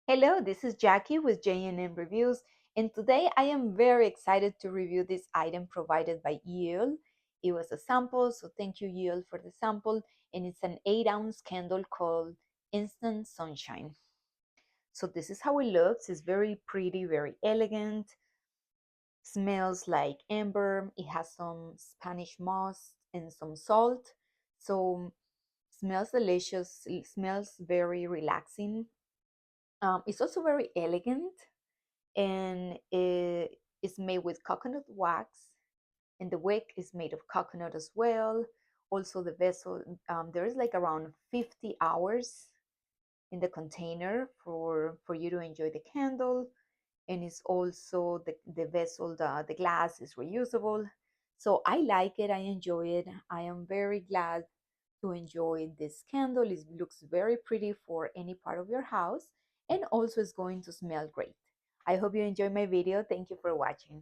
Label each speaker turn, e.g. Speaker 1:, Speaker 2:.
Speaker 1: Hello, this is Jackie with JNM Reviews, and today I am very excited to review this item provided by Yule. It was a sample, so thank you, Yule, for the sample, and it's an 8-ounce candle called Instant Sunshine. So this is how it looks. It's very pretty, very elegant, smells like amber. It has some Spanish moss and some salt, so smells delicious. It smells very relaxing. It's also very elegant and it is made with coconut wax, and the wick is made of coconut as well. Also, the vessel, there is like around 50 hours in the container for you to enjoy the candle, and it's also the vessel, the glass is reusable. So I like it, I enjoy it. I am very glad to enjoy this candle. It looks very pretty for any part of your house, and also is going to smell great. I hope you enjoy my video. Thank you for watching.